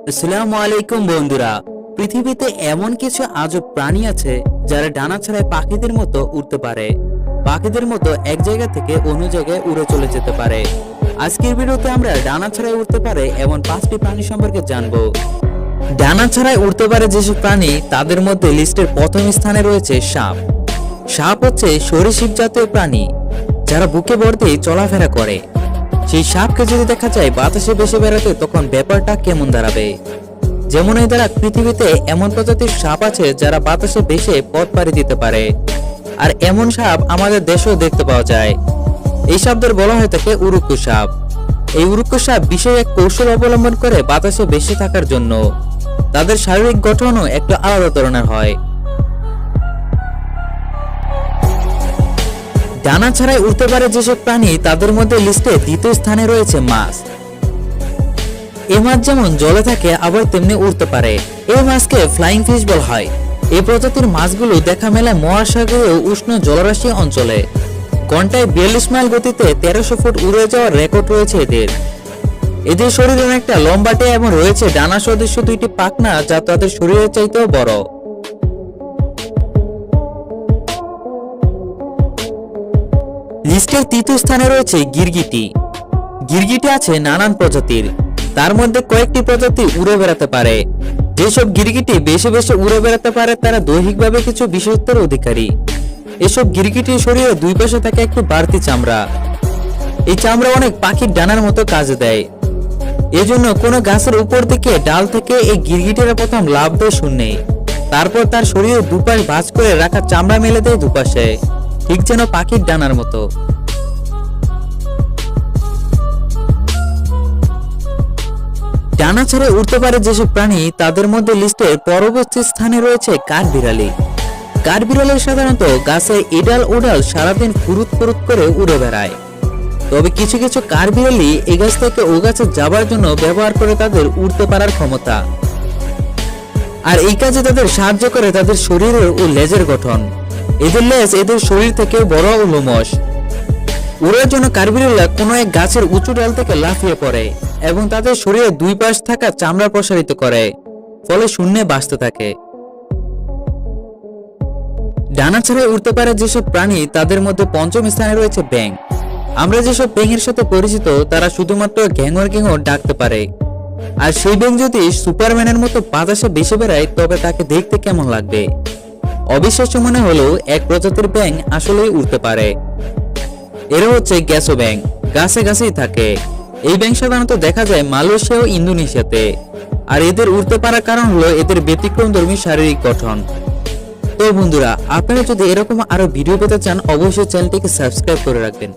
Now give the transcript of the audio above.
আসসালামু আলাইকুম বন্ধুরা, পৃথিবীতে এমন কিছু আজব প্রাণী আছে যারা ডানা ছাড়াই পাখিদের মতো উড়তে পারে। পাখিদের মতো এক জায়গা থেকে অন্য জায়গায় উড়ে চলে যেতে পারে। আজকের ভিডিওতে আমরা ডানা ছাড়াই উড়তে পারে এমন 5টি প্রাণী সম্পর্কে জানবো। ডানা ছাড়াই উড়তে পারে যেসব প্রাণী, তাদের মধ্যে লিস্টের প্রথম স্থানে রয়েছে সাপ। সাপ হচ্ছে সরীসৃপ জাতীয় প্রাণী যারা বুকে ভর্তি চলাফেরা করে। সেই সাপকে যদি দেখা যায় বাতাসে ভেসে বেড়াতে, তখন ব্যাপারটা কেমন দাঁড়াবে? যেমন এই দ্বারা পৃথিবীতে এমন প্রজাতির সাপ আছে যারা বাতাসে ভেসে পথ পাড়ি দিতে পারে, আর এমন সাপ আমাদের দেশেও দেখতে পাওয়া যায়। এই সাপদের বলা হয়ে থাকে উড়ুক্কু সাপ। এই উড়ুক্কু সাপ বিশেষ এক কৌশল অবলম্বন করে বাতাসে ভেসে থাকার জন্য। তাদের শারীরিক গঠনও একটু আলাদা ধরনের হয়। ডানা ছাড়াই উড়তে পারে যেসব প্রাণী, তাদের মধ্যে লিস্টে দ্বিতীয় স্থানে রয়েছে মাছ। এই মাছ যেমন জলে থাকে আবার তেমনি উড়তে পারে। এই মাছকে ফ্লাইং ফিশ বলা হয়। এই প্রজাতির মাছগুলো দেখা মেলে মহাসাগরীয় উষ্ণ জলরাশি অঞ্চলে। ঘন্টায় 42 মাইল গতিতে 1300 ফুট উড়ে যাওয়ার রেকর্ড রয়েছে এদের। এদের শরীরে অনেকটা লম্বাটে এবং রয়েছে ডানা সদৃশ 2টি পাখনা, যা তাদের শরীরের চাইতেও বড়। লিস্টের তৃতীয় স্থানে রয়েছে গিরগিটি। গিরগিটি আছে নানান প্রজাতির, তার মধ্যে কয়েকটি প্রজাতি উড়ে বেড়াতে পারে। যেসব গিরগিটি বেশি বেশি উড়ে বেড়াতে পারে তারা দৈহিকভাবে কিছু বিশেষত্বের অধিকারী। এসব গিরগিটির শরীরে দুই পাশে থাকে একটু বাড়তি চামড়া। এই চামড়া অনেক পাখির ডানার মতো কাজে দেয়। এজন্য কোনো গাছের উপর থেকে ডাল থেকে এই গিরগিটিরা প্রথম লাফ দেয় শূন্যে। তারপর তার শরীরে দুপাশ ভাঁজ করে রাখা চামড়া মেলে দেয় দুপাশে, ঠিক যেন পাখির ডানার মতো। ডানা ছাড়া উড়তে পারে যেসব প্রাণী, তাদের মধ্যে লিস্টের পরবর্তী স্থানে রয়েছে কাঠবিড়ালি। কাঠবিড়ালি সাধারণত গাছে এডাল ওডাল সারাদিন ফুরুত ফুরুত করে উড়ে বেড়ায়। তবে কিছু কিছু কাঠবিড়ালি এই গাছ থেকে ও গাছে যাবার জন্য ব্যবহার করে তাদের উড়তে পারার ক্ষমতা। আর এই কাজে তাদের সাহায্য করে তাদের শরীরের ও লেজের গঠন। এদের লেজ এদের শরীর থেকে বড় ও লোমশ। উড়ার জন্য কাঠবিড়ালিরা কোনো এক গাছের উঁচু ডাল থেকে লাফিয়ে পড়ে এবং তাদের শরীরে দুই পাশ থাকা চামড়া প্রসারিত করে, ফলে শূন্যে ভাসতে থাকে। ডানা ছাড়াই উড়তে পারে যেসব প্রাণী, তাদের মধ্যে পঞ্চম স্থানে রয়েছে ব্যাঙ। আমরা যেসব ব্যাঙের সাথে পরিচিত তারা শুধুমাত্র ঘ্যাঙর ঘ্যাঙর ডাকতে পারে। আর সেই ব্যাঙ যদি সুপারম্যানের মতো বাতাসে ভেসে বেড়ায়, তবে তাকে দেখতে কেমন লাগবে? অবিশ্বাস্য মনে হলেও এক প্রজাতির ব্যাঙ আসলেই উড়তে পারে। এরা হচ্ছে গ্যাসো ব্যাঙ, গাছে গাছেই থাকে। এই ব্যাঙ সাধারণত দেখা যায় মালয়েশিয়া ও ইন্দোনেশিয়াতে। আর এদের উড়তে পারার কারণ হলো এদের ব্যতিক্রমধর্মী শারীরিক গঠন। তো বন্ধুরা, আপনারা যদি এরকম আরো ভিডিও পেতে চান, অবশ্যই চ্যানেলটিকে সাবস্ক্রাইব করে রাখবেন।